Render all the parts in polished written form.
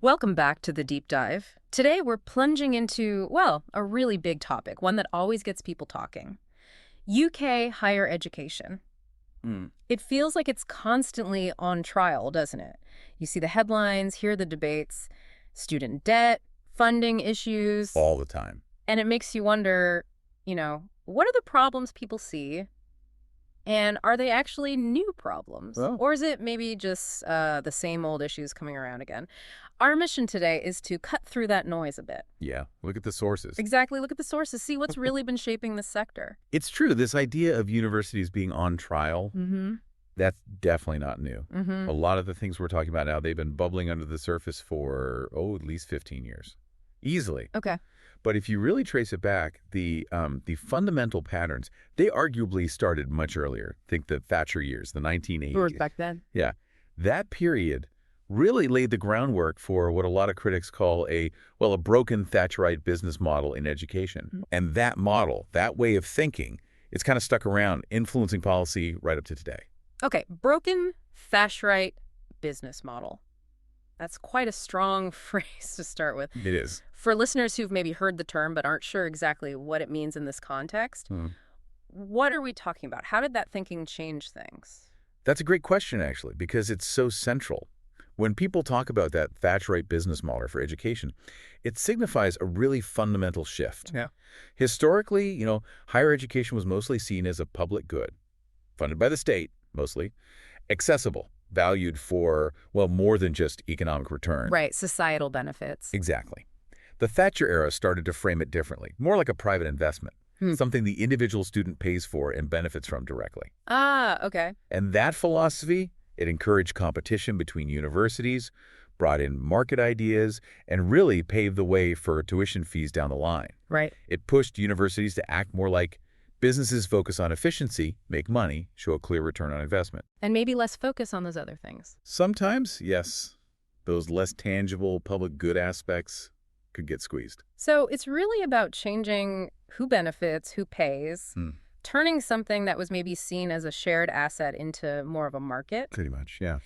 Welcome back to the deep dive. Today we're plunging into, well, a really big topic, one that always gets people talking. UK higher education. It feels like it's constantly on trial, doesn't it? You see the headlines, hear the debates, student debt, funding issues. All the time. And it makes you wonder, what are the problems people see? And are they actually new problems? Well, Or is it maybe just the same old issues coming around again? Our mission today is to cut through that noise a bit. yeah, look at the sources. Exactly. Look at the sources. See what's really been shaping this sector. It's true, this idea of universities being on trial, that's definitely not new. A lot of the things we're talking about now, they've been bubbling under the surface for, at least 15 years. Easily. Okay. But if you really trace it back, the fundamental patterns, they arguably started much earlier. Think the Thatcher years, the 1980s. Or back then. Yeah. That period really laid the groundwork for what a lot of critics call a broken Thatcherite business model in education. And that model, that way of thinking, it's kind of stuck around, influencing policy right up to today. Okay, broken Thatcherite business model. That's quite a strong phrase to start with. It is. For listeners who've maybe heard the term but aren't sure exactly what it means in this context, what are we talking about? How did that thinking change things? That's a great question, actually, because it's so central. When people talk about that Thatcherite business model for education, it signifies a really fundamental shift. Yeah. Historically, higher education was mostly seen as a public good, funded by the state, mostly, accessible, valued for, more than just economic return. Right, societal benefits. Exactly. The Thatcher era started to frame it differently, more like a private investment, something the individual student pays for and benefits from directly. Ah, okay. And that philosophy, it encouraged competition between universities, brought in market ideas, and really paved the way for tuition fees down the line. Right. It pushed universities to act more like businesses focus on efficiency, make money, show a clear return on investment. And maybe less focus on those other things. Sometimes, yes, those less tangible public good aspects could get squeezed. So it's really about changing who benefits, who pays, turning something that was maybe seen as a shared asset into more of a market. Pretty much, yeah.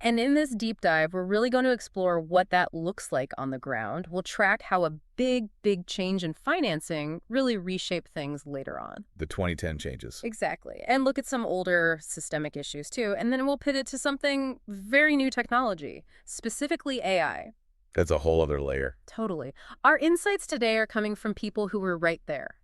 And in this deep dive, we're really going to explore what that looks like on the ground. We'll track how a big change in financing really reshaped things later on. The 2010 changes. Exactly. And look at some older systemic issues too. And then we'll pivot to something very new technology, specifically AI. That's a whole other layer. Totally. Our insights today are coming from people who were right there,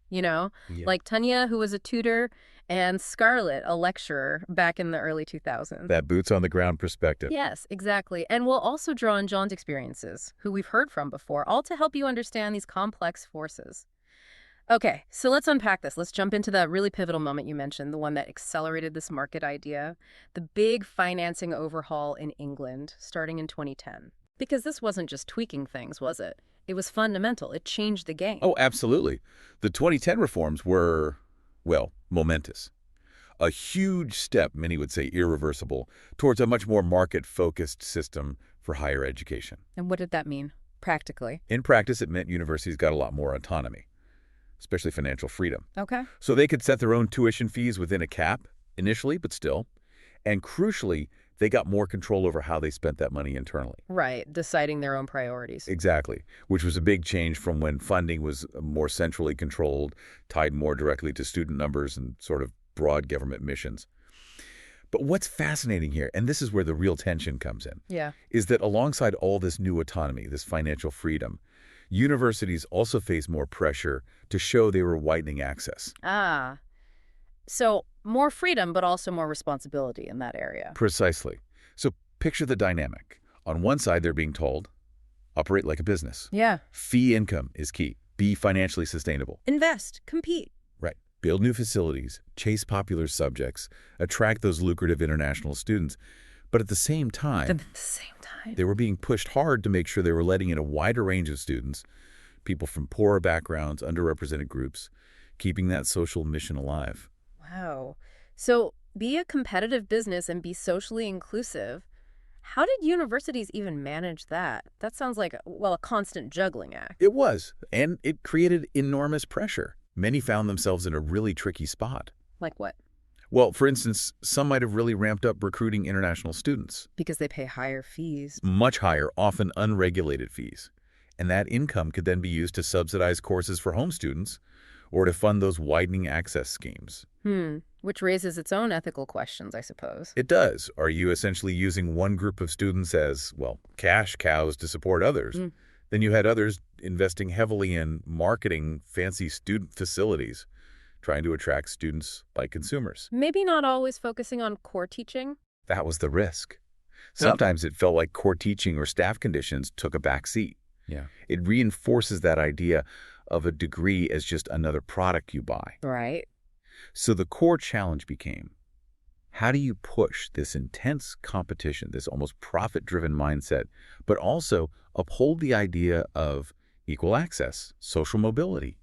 like Tanya, who was a tutor, and Scarlett, a lecturer back in the early 2000s. That boots-on-the-ground perspective. Yes, exactly. And we'll also draw on John's experiences, who we've heard from before, all to help you understand these complex forces. Okay, so let's unpack this. Let's jump into that really pivotal moment you mentioned, the one that accelerated this market idea, the big financing overhaul in England starting in 2010. Because this wasn't just tweaking things, was it? It was fundamental. It changed the game. Oh, absolutely. The 2010 reforms were, momentous. A huge step, many would say irreversible, towards a much more market-focused system for higher education. And what did that mean, practically? In practice, it meant universities got a lot more autonomy, especially financial freedom. Okay. So they could set their own tuition fees within a cap, initially, but still. And crucially, they got more control over how they spent that money internally. Right, deciding their own priorities. Exactly, which was a big change from when funding was more centrally controlled, tied more directly to student numbers and sort of broad government missions. But what's fascinating here, and this is where the real tension comes in, is that alongside all this new autonomy, this financial freedom, universities also face more pressure to show they were widening access. Ah, so more freedom, but also more responsibility in that area. Precisely. So picture the dynamic. On one side, they're being told, operate like a business. Yeah. Fee income is key. Be financially sustainable. Invest, compete. Right. Build new facilities, chase popular subjects, attract those lucrative international students. But at the same time, they were being pushed hard to make sure they were letting in a wider range of students, people from poorer backgrounds, underrepresented groups, keeping that social mission alive. Wow. So be a competitive business and be socially inclusive. How did universities even manage that? That sounds like, a constant juggling act. It was, and it created enormous pressure. Many found themselves in a really tricky spot. Like what? Well, for instance, some might have really ramped up recruiting international students. Because they pay higher fees. Much higher, often unregulated fees. And that income could then be used to subsidize courses for home students or to fund those widening access schemes. Which raises its own ethical questions, I suppose. It does. Are you essentially using one group of students as, well, cash cows to support others? Then you had others investing heavily in marketing fancy student facilities, trying to attract students like consumers. Maybe not always focusing on core teaching. That was the risk. Sometimes it felt like core teaching or staff conditions took a back seat. Yeah. It reinforces that idea of a degree as just another product you buy. Right. So the core challenge became, how do you push this intense competition, this almost profit-driven mindset, but also uphold the idea of equal access, social mobility,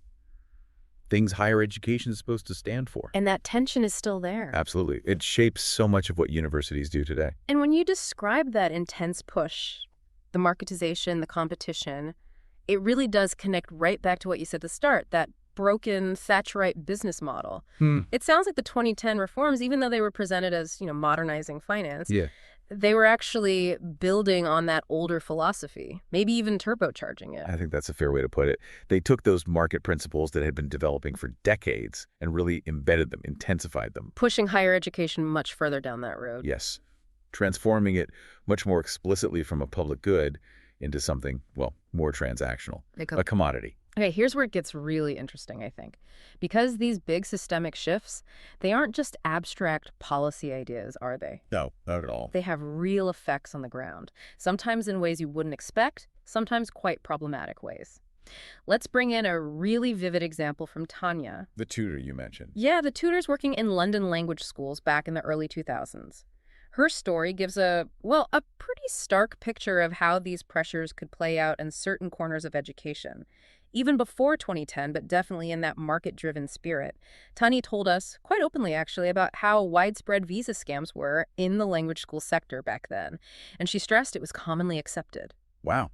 things higher education is supposed to stand for? And that tension is still there. Absolutely. It shapes so much of what universities do today. And when you describe that intense push, the marketization, the competition, it really does connect right back to what you said at the start, that broken Thatcherite business model. It sounds like the 2010 reforms, even though they were presented as, modernizing finance, they were actually building on that older philosophy, maybe even turbocharging it. I think that's a fair way to put it. They took those market principles that had been developing for decades and really embedded them, intensified them. Pushing higher education much further down that road. Yes. Transforming it much more explicitly from a public good into something, well, more transactional, a commodity. Okay, here's where it gets really interesting, I think. Because these big systemic shifts, they aren't just abstract policy ideas, are they? No, not at all. They have real effects on the ground, sometimes in ways you wouldn't expect, sometimes quite problematic ways. Let's bring in a really vivid example from Tanya. The tutor you mentioned. Yeah, the tutor's working in London language schools back in the early 2000s. Her story gives a pretty stark picture of how these pressures could play out in certain corners of education. Even before 2010, but definitely in that market-driven spirit. Tanya told us, quite openly actually, about how widespread visa scams were in the language school sector back then. And she stressed it was commonly accepted. Wow.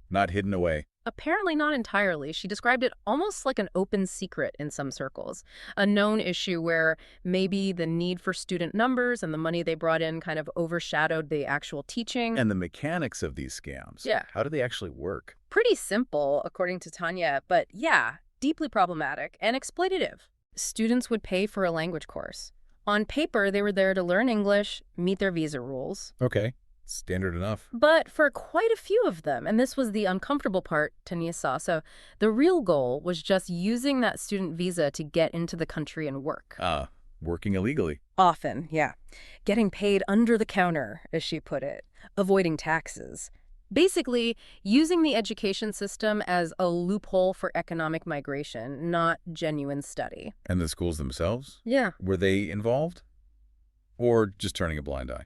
Not hidden away. Apparently not entirely. She described it almost like an open secret in some circles, a known issue where maybe the need for student numbers and the money they brought in kind of overshadowed the actual teaching. And the mechanics of these scams. Yeah. How do they actually work? Pretty simple, according to Tanya, but yeah, deeply problematic and exploitative. Students would pay for a language course. On paper, they were there to learn English, meet their visa rules. Okay. Standard enough. But for quite a few of them, and this was the uncomfortable part Tanya saw, so the real goal was just using that student visa to get into the country and work. Working illegally. Often, yeah. Getting paid under the counter, as she put it. Avoiding taxes. Basically, using the education system as a loophole for economic migration, not genuine study. And the schools themselves? Yeah. Were they involved? Or just turning a blind eye?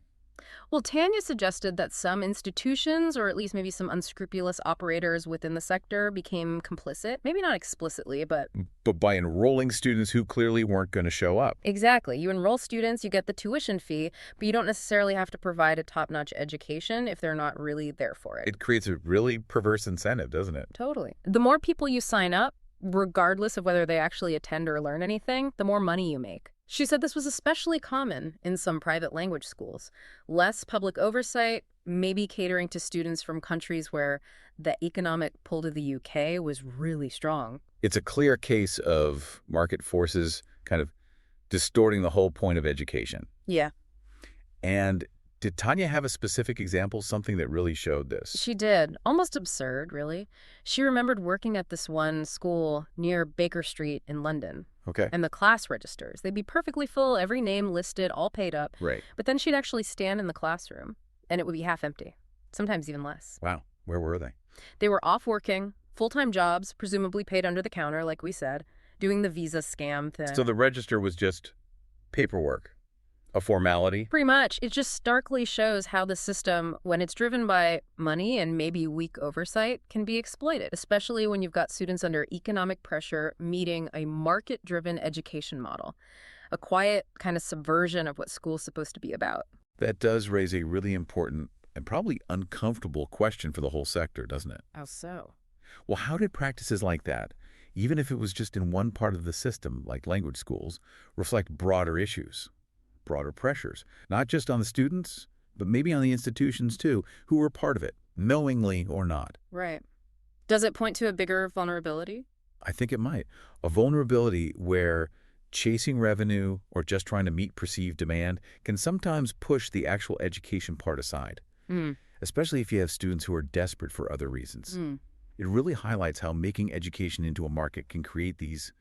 Well, Tanya suggested that some institutions, or at least maybe some unscrupulous operators within the sector, became complicit. Maybe not explicitly, but... But by enrolling students who clearly weren't going to show up. Exactly. You enroll students, you get the tuition fee, but you don't necessarily have to provide a top-notch education if they're not really there for it. It creates a really perverse incentive, doesn't it? Totally. The more people you sign up, regardless of whether they actually attend or learn anything, the more money you make. She said this was especially common in some private language schools. Less public oversight, maybe catering to students from countries where the economic pull to the UK was really strong. It's a clear case of market forces kind of distorting the whole point of education. Yeah. And did Tanya have a specific example, something that really showed this? She did. Almost absurd, really. She remembered working at this one school near Baker Street in London. Okay. And the class registers. They'd be perfectly full, every name listed, all paid up. Right. But then she'd actually stand in the classroom, and it would be half empty. Sometimes even less. Wow. Where were they? They were off working, full-time jobs, presumably paid under the counter, like we said, doing the visa scam thing. So the register was just paperwork, a formality? Pretty much. It just starkly shows how the system, when it's driven by money and maybe weak oversight, can be exploited, especially when you've got students under economic pressure meeting a market-driven education model, a quiet kind of subversion of what school's supposed to be about. That does raise a really important and probably uncomfortable question for the whole sector, doesn't it? How so? Well, how did practices like that, even if it was just in one part of the system, like language schools, reflect broader issues? broader pressures, not just on the students, but maybe on the institutions too, who were part of it, knowingly or not. Right. Does it point to a bigger vulnerability? I think it might. A vulnerability where chasing revenue or just trying to meet perceived demand can sometimes push the actual education part aside, Mm. especially if you have students who are desperate for other reasons. Mm. It really highlights how making education into a market can create these,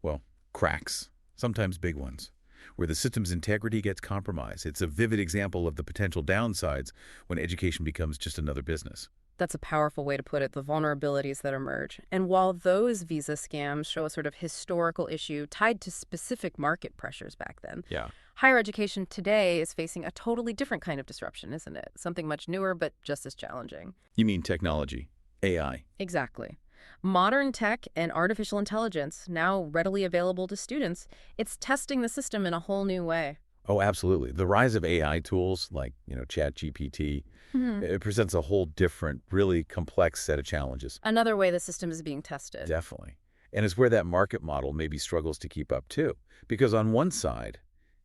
well, cracks, sometimes big ones, where the system's integrity gets compromised. It's a vivid example of the potential downsides when education becomes just another business. That's a powerful way to put it, the vulnerabilities that emerge. And while those visa scams show a sort of historical issue tied to specific market pressures back then, Yeah. higher education today is facing a totally different kind of disruption, isn't it? Something much newer, but just as challenging. You mean technology, AI. Exactly. Modern tech and artificial intelligence, now readily available to students, it's testing the system in a whole new way. Oh, absolutely. The rise of AI tools like, ChatGPT, it presents a whole different, really complex set of challenges. Another way the system is being tested. Definitely. And it's where that market model maybe struggles to keep up too. Because on one side,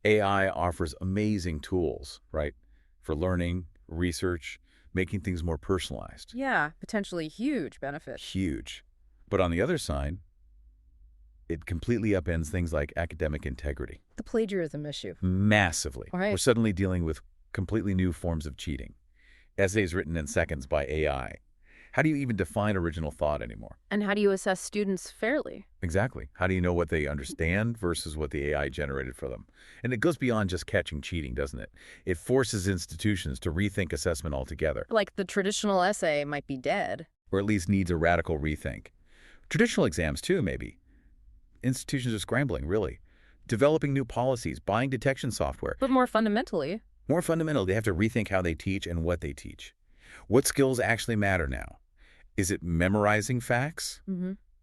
AI offers amazing tools, right, for learning, research, making things more personalized. Yeah, potentially huge benefits. Huge. But on the other side, it completely upends things like academic integrity. The plagiarism issue. Massively. Right. We're suddenly dealing with completely new forms of cheating. Essays written in seconds by AI. How do you even define original thought anymore? And how do you assess students fairly? Exactly. How do you know what they understand versus what the AI generated for them? And it goes beyond just catching cheating, doesn't it? It forces institutions to rethink assessment altogether, Like the traditional essay might be dead. or at least needs a radical rethink. Traditional exams, too, maybe. Institutions are scrambling, really. Developing new policies, buying detection software. But more fundamentally, More fundamental, they have to rethink how they teach and what they teach. What skills actually matter now? Is it memorizing facts?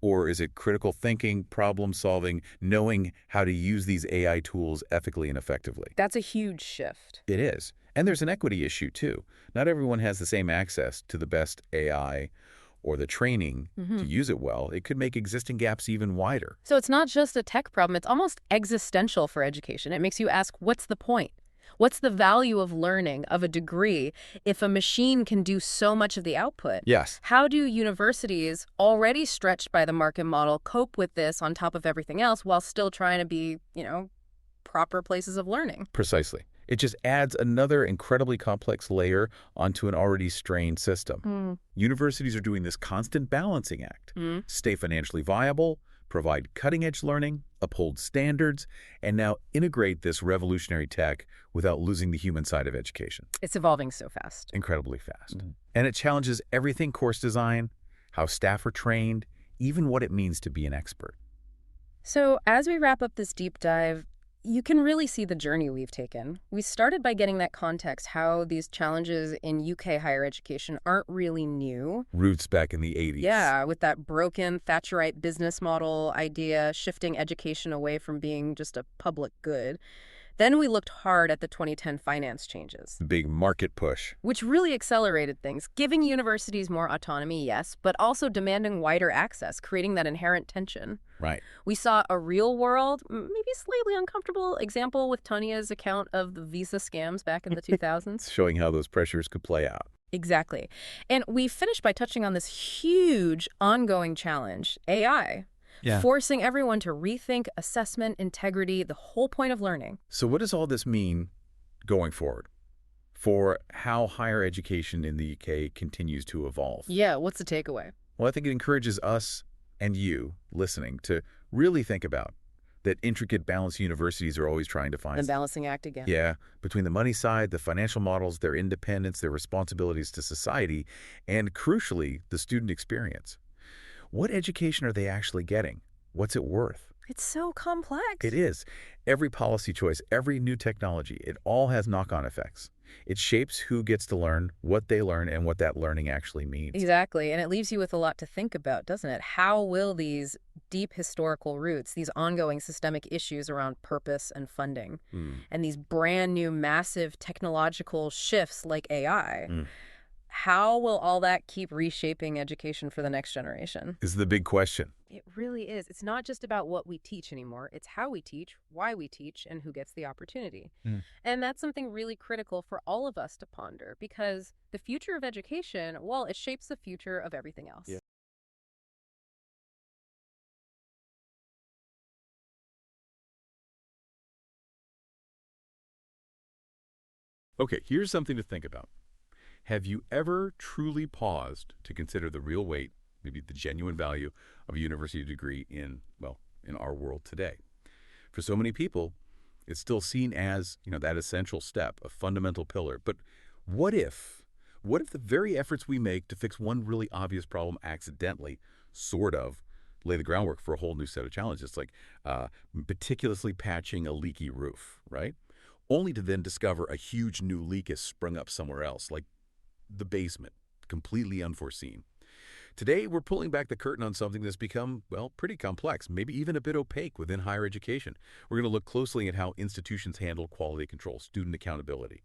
Or is it critical thinking, problem solving, knowing how to use these AI tools ethically and effectively? that's a huge shift. It is. And there's an equity issue, too. Not everyone has the same access to the best AI or the training to use it well. It could make existing gaps even wider. So it's not just a tech problem, it's almost existential for education. It makes you ask, what's the point? What's the value of learning, of a degree, if a machine can do so much of the output? Yes. How do universities, already stretched by the market model, cope with this on top of everything else while still trying to be, proper places of learning? Precisely. It just adds another incredibly complex layer onto an already strained system. Universities are doing this constant balancing act. Stay financially viable, provide cutting-edge learning, uphold standards, and now integrate this revolutionary tech without losing the human side of education. It's evolving so fast. Incredibly fast. And it challenges everything: course design, how staff are trained, even what it means to be an expert. So as we wrap up this deep dive, you can really see the journey we've taken. We started by getting that context, how these challenges in UK higher education aren't really new. Roots back in the 80s. Yeah, with that broken Thatcherite business model idea, shifting education away from being just a public good. Then we looked hard at the 2010 finance changes, The big market push. which really accelerated things, giving universities more autonomy, yes, but also demanding wider access, creating that inherent tension. Right. We saw a real-world, maybe slightly uncomfortable example with Tanya's account of the visa scams back in the 2000s. Showing how those pressures could play out. Exactly. And we finished by touching on this huge ongoing challenge, AI. Yeah. Forcing everyone to rethink assessment, integrity, the whole point of learning. So what does all this mean going forward for how higher education in the UK continues to evolve? Yeah, what's the takeaway? Well, I think it encourages us and you listening to really think about that intricate balance universities are always trying to find. The balancing act again. Yeah, between the money side, the financial models, their independence, their responsibilities to society, and crucially, the student experience. What education are they actually getting? What's it worth? It's so complex. It is. Every policy choice, every new technology, it all has knock-on effects. It shapes who gets to learn, what they learn, and what that learning actually means. Exactly. And it leaves you with a lot to think about, doesn't it? How will these deep historical roots, these ongoing systemic issues around purpose and funding, and these brand new massive technological shifts like AI, How will all that keep reshaping education for the next generation? Is the big question. It really is. It's not just about what we teach anymore. It's how we teach, why we teach, and who gets the opportunity. Mm. And that's something really critical for all of us to ponder because the future of education, well, it shapes the future of everything Yeah. else. Okay, here's something to think about. Have you ever truly paused to consider the real weight, maybe the genuine value of a university degree in, well, in our world today? For so many people, it's still seen as, that essential step, a fundamental pillar. But what if, what if the very efforts we make to fix one really obvious problem accidentally, sort of, lay the groundwork for a whole new set of challenges, like meticulously patching a leaky roof, right? Only to then discover a huge new leak has sprung up somewhere else, like the basement, completely unforeseen. Today, we're pulling back the curtain on something that's become, well, pretty complex, maybe even a bit opaque within higher education. We're going to look closely at how institutions handle quality control, student accountability,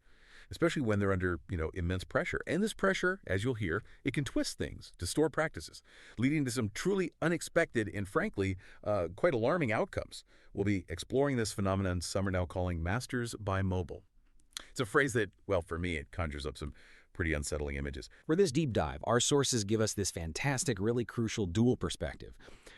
especially when they're under, immense pressure. And this pressure, as you'll hear, it can twist things, distort practices, leading to some truly unexpected and, frankly, quite alarming outcomes. We'll be exploring this phenomenon some are now calling masters by mobile. It's a phrase that, well, for me, it conjures up some pretty unsettling images. For this deep dive, our sources give us this fantastic, really crucial dual perspective.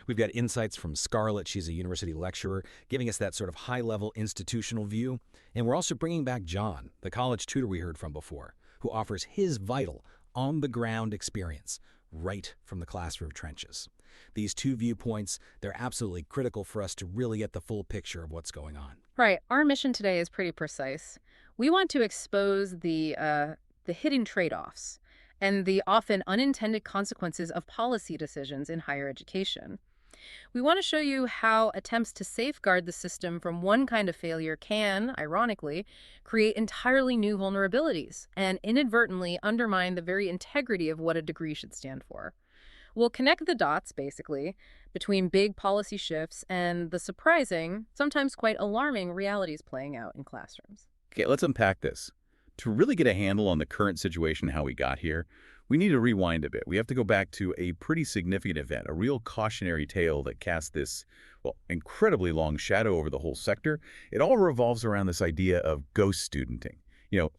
We've got insights from Scarlett, she's a university lecturer, giving us that sort of high-level institutional view. And we're also bringing back John, the college tutor we heard from before, who offers his vital, on-the-ground experience right from the classroom trenches. These two viewpoints, they're absolutely critical for us to really get the full picture of what's going on. Right. Our mission today is pretty precise. We want to expose the hidden trade-offs and the often unintended consequences of policy decisions in higher education. We want to show you how attempts to safeguard the system from one kind of failure can, ironically, create entirely new vulnerabilities and inadvertently undermine the very integrity of what a degree should stand for. We'll connect the dots, basically, between big policy shifts and the surprising, sometimes quite alarming realities playing out in classrooms. Okay, let's unpack this. To really get a handle on the current situation, how we got here, we need to rewind a bit. We have to go back to a pretty significant event, a real cautionary tale that cast this, well, incredibly long shadow over the whole sector. It all revolves around this idea of ghost studenting.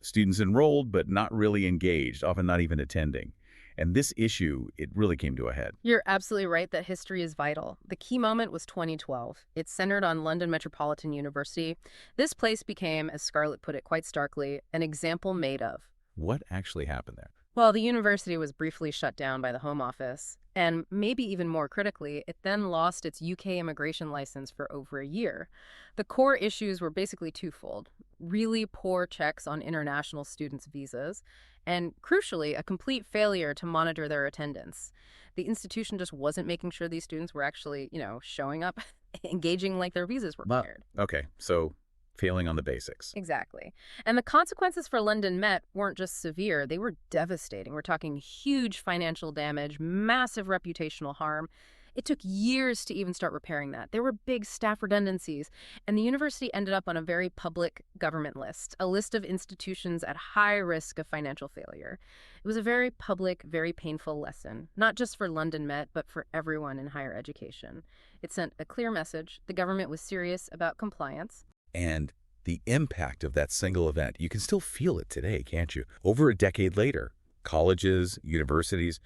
Students enrolled but not really engaged, often not even attending. And this issue, it really came to a head. You're absolutely right that history is vital. The key moment was 2012. It's centered on London Metropolitan University. This place became, as Scarlett put it quite starkly, an example made of. What actually happened there? Well, the university was briefly shut down by the Home Office, and maybe even more critically, it then lost its UK immigration license for over a year. The core issues were basically twofold: really poor checks on international students' visas, and crucially, a complete failure to monitor their attendance. The institution just wasn't making sure these students were actually, showing up, engaging like their visas were Well, cleared. okay, so failing on the basics. Exactly. And the consequences for London Met weren't just severe, they were devastating. We're talking huge financial damage, massive reputational harm. It took years to even start repairing that. There were big staff redundancies, and the university ended up on a very public government list, a list of institutions at high risk of financial failure. It was a very public, very painful lesson, not just for London Met, but for everyone in higher education. It sent a clear message. The government was serious about compliance. And the impact of that single event, you can still feel it today, can't you? Over a decade later, colleges, universities,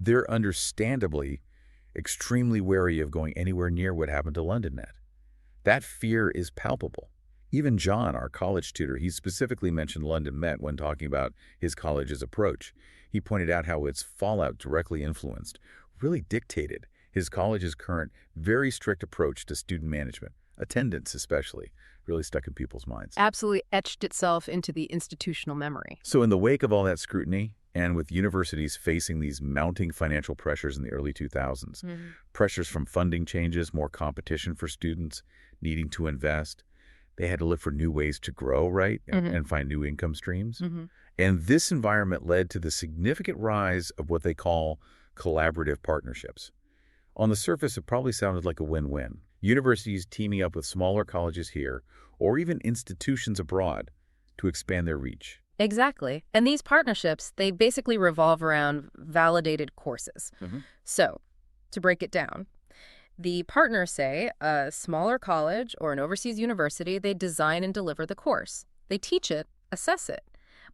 they're understandably extremely wary of going anywhere near what happened to London Met. That fear is palpable. Even John, our college tutor, he specifically mentioned London Met when talking about his college's approach. He pointed out how its fallout directly influenced, really dictated, his college's current very strict approach to student management, attendance especially, really stuck in people's minds. Absolutely etched itself into the institutional memory. So in the wake of all that scrutiny, and with universities facing these mounting financial pressures in the early 2000s, pressures from funding changes, more competition for students, needing to invest, they had to look for new ways to grow, right, and find new income streams. And this environment led to the significant rise of what they call collaborative partnerships. On the surface, it probably sounded like a win-win. Universities teaming up with smaller colleges here, or even institutions abroad, to expand their reach. Exactly. And these partnerships, they basically revolve around validated courses. Hmm. So, to break it down, the partners say a smaller college or an overseas university, they design and deliver the course. They teach it, assess it.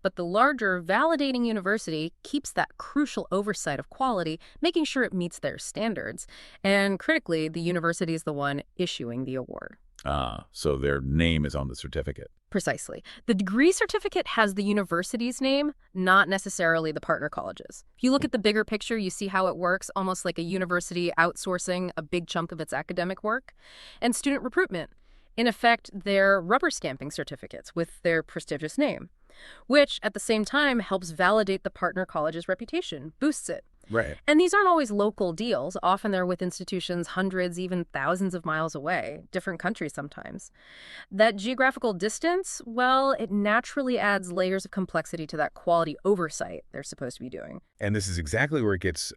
But the larger validating university keeps that crucial oversight of quality, making sure it meets their standards. And critically, the university is the one issuing the award. Ah, so their name is on the certificate. Precisely. The degree certificate has the university's name, not necessarily the partner colleges. If you look at the bigger picture, you see how it works, almost like a university outsourcing a big chunk of its academic work. And student recruitment. In effect, they're rubber stamping certificates with their prestigious name, which at the same time helps validate the partner college's reputation, boosts it. Right. And these aren't always local deals. Often they're with institutions hundreds, even thousands of miles away, different countries sometimes. That geographical distance, well, it naturally adds layers of complexity to that quality oversight they're supposed to be doing. And this is exactly where it gets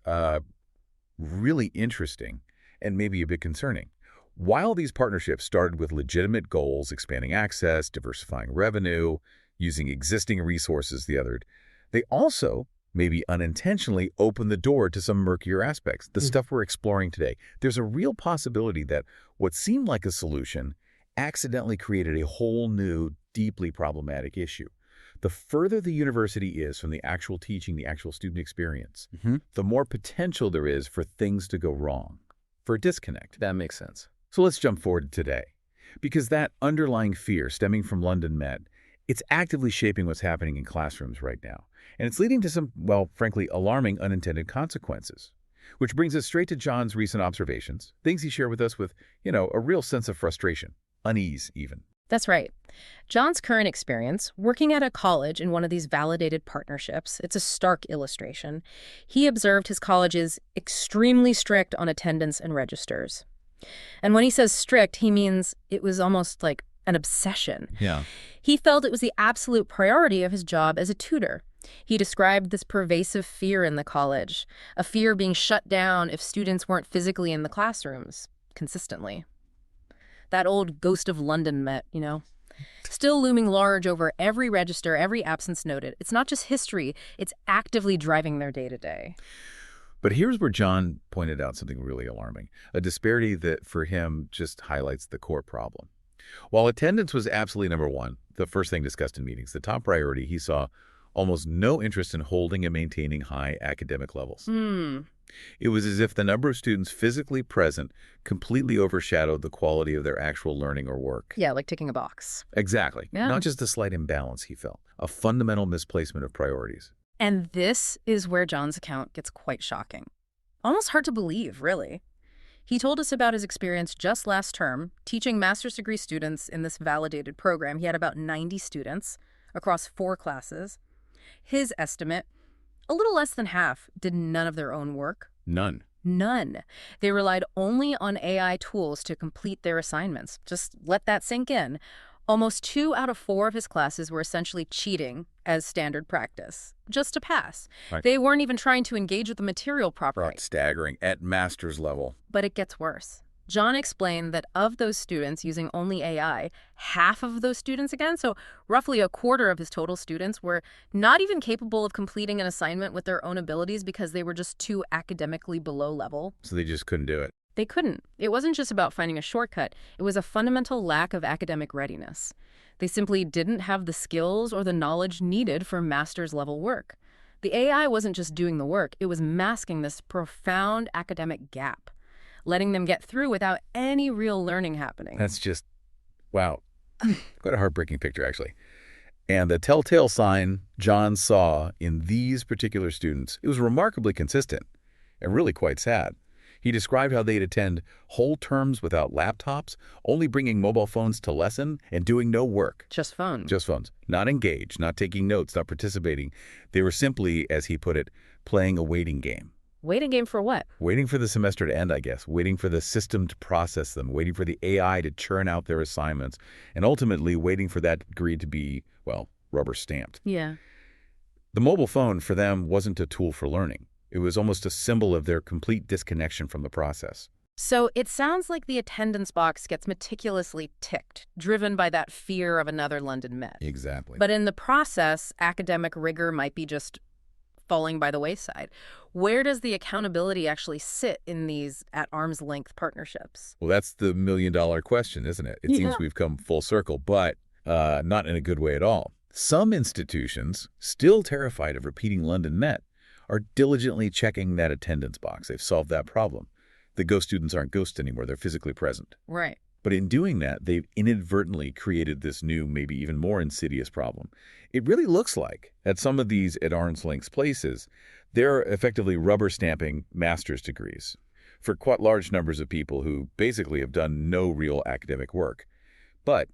really interesting and maybe a bit concerning. While these partnerships started with legitimate goals, expanding access, diversifying revenue, using existing resources, they also maybe unintentionally opened the door to some murkier aspects, the stuff we're exploring today. There's a real possibility that what seemed like a solution accidentally created a whole new, deeply problematic issue. The further the university is from the actual teaching, the actual student experience, the more potential there is for things to go wrong, for a disconnect. That makes sense. So let's jump forward to today, because that underlying fear stemming from London Met, it's actively shaping what's happening in classrooms right now. And it's leading to some, well, frankly, alarming unintended consequences. Which brings us straight to John's recent observations, things he shared with us with, a real sense of frustration, unease even. That's right. John's current experience, working at a college in one of these validated partnerships, it's a stark illustration. He observed his college is extremely strict on attendance and registers. And when he says strict, he means it was almost like an obsession. Yeah. He felt it was the absolute priority of his job as a tutor. He described this pervasive fear in the college, a fear being shut down if students weren't physically in the classrooms consistently. That old ghost of London Met, still looming large over every register, every absence noted. It's not just history, it's actively driving their day-to-day. But here's where John pointed out something really alarming, a disparity that for him just highlights the core problem. While attendance was absolutely number one, the first thing discussed in meetings, the top priority, he saw almost no interest in holding and maintaining high academic levels. It was as if the number of students physically present completely overshadowed the quality of their actual learning or work. Yeah, like ticking a box. Exactly. Yeah. Not just a slight imbalance, he felt, a fundamental misplacement of priorities. And this is where John's account gets quite shocking. Almost hard to believe, really. He told us about his experience just last term, teaching master's degree students in this validated program. He had about 90 students across 4 classes. His estimate, a little less than half did none of their own work. None. None. They relied only on AI tools to complete their assignments. Just let that sink in. Almost 2 out of 4 of his classes were essentially cheating as standard practice, just to pass. Right. They weren't even trying to engage with the material properly. Right. Staggering at master's level. But it gets worse. John explained that of those students using only AI, half of those students again, so roughly a quarter of his total students, were not even capable of completing an assignment with their own abilities because they were just too academically below level. So they just couldn't do it. They couldn't. It wasn't just about finding a shortcut. It was a fundamental lack of academic readiness. They simply didn't have the skills or the knowledge needed for master's level work. The AI wasn't just doing the work, it was masking this profound academic gap, letting them get through without any real learning happening. That's just, wow. Quite a heartbreaking picture, actually. And the telltale sign John saw in these particular students, it was remarkably consistent and really quite sad. He described how they'd attend whole terms without laptops, only bringing mobile phones to lesson and doing no work. Just phones. Just phones. Not engaged, not taking notes, not participating. They were simply, as he put it, playing a waiting game. Waiting game for what? Waiting for the semester to end, I guess. Waiting for the system to process them. Waiting for the AI to churn out their assignments. And ultimately waiting for that degree to be, well, rubber stamped. Yeah. The mobile phone for them wasn't a tool for learning. It was almost a symbol of their complete disconnection from the process. So it sounds like the attendance box gets meticulously ticked, driven by that fear of another London Met. Exactly. But in the process, academic rigor might be just falling by the wayside. Where does the accountability actually sit in these at arm's length partnerships? Well, that's the million-dollar question, isn't it? It Yeah. seems we've come full circle, but not in a good way at all. Some institutions, still terrified of repeating London Met, are diligently checking that attendance box. They've solved that problem. The ghost students aren't ghosts anymore. They're physically present. Right. But in doing that, they've inadvertently created this new, maybe even more insidious problem. It really looks like, at some of these at arm's length places, they're effectively rubber stamping master's degrees for quite large numbers of people who basically have done no real academic work. But,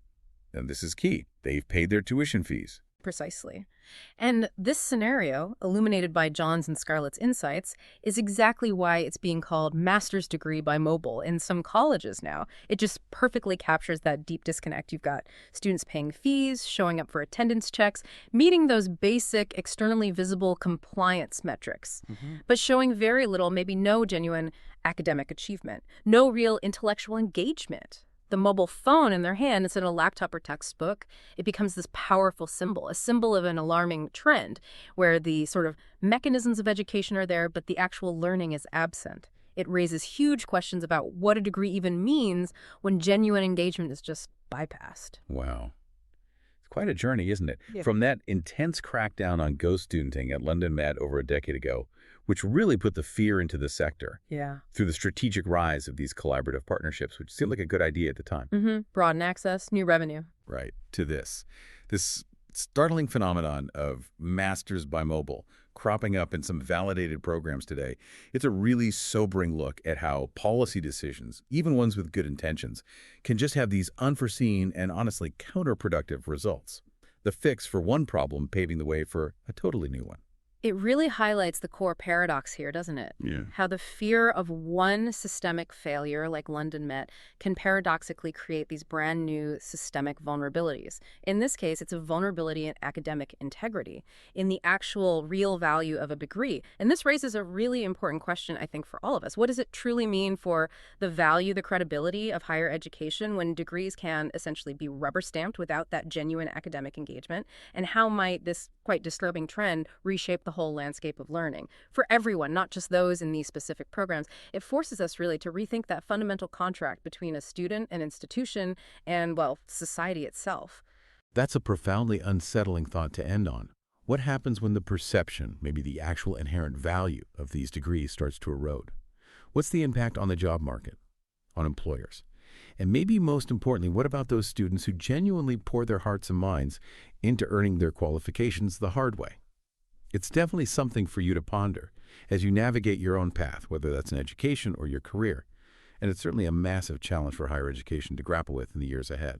and this is key, they've paid their tuition fees. Precisely. And this scenario, illuminated by John's and Scarlett's insights, is exactly why it's being called master's degree by mobile in some colleges now. It just perfectly captures that deep disconnect. You've got students paying fees, showing up for attendance checks, meeting those basic, externally visible compliance metrics, but showing very little, maybe no genuine academic achievement, no real intellectual engagement. The mobile phone in their hand instead of a laptop or textbook, it becomes this powerful symbol, a symbol of an alarming trend where the sort of mechanisms of education are there, but the actual learning is absent. It raises huge questions about what a degree even means when genuine engagement is just bypassed. Wow. It's quite a journey, isn't it? Yeah. From that intense crackdown on ghost studenting at London Met over a decade ago, which really put the fear into the sector, Yeah. through the strategic rise of these collaborative partnerships, which seemed like a good idea at the time. Broaden access, new revenue. Right, to this startling phenomenon of masters by mobile cropping up in some validated programs today. It's a really sobering look at how policy decisions, even ones with good intentions, can just have these unforeseen and honestly counterproductive results. The fix for one problem paving the way for a totally new one. It really highlights the core paradox here, doesn't it? Yeah. How the fear of one systemic failure, like London Met, can paradoxically create these brand new systemic vulnerabilities. In this case, it's a vulnerability in academic integrity, in the actual real value of a degree. And this raises a really important question, I think, for all of us. What does it truly mean for the value, the credibility of higher education when degrees can essentially be rubber stamped without that genuine academic engagement? And how might this quite disturbing trend reshape the whole landscape of learning for everyone, not just those in these specific programs? It forces us really to rethink that fundamental contract between a student, an institution, and, well, society itself. That's a profoundly unsettling thought to end on. What happens when the perception, maybe the actual inherent value of these degrees starts to erode? What's the impact on the job market, on employers? And maybe most importantly, what about those students who genuinely pour their hearts and minds into earning their qualifications the hard way? It's definitely something for you to ponder as you navigate your own path, whether that's in education or your career. And it's certainly a massive challenge for higher education to grapple with in the years ahead.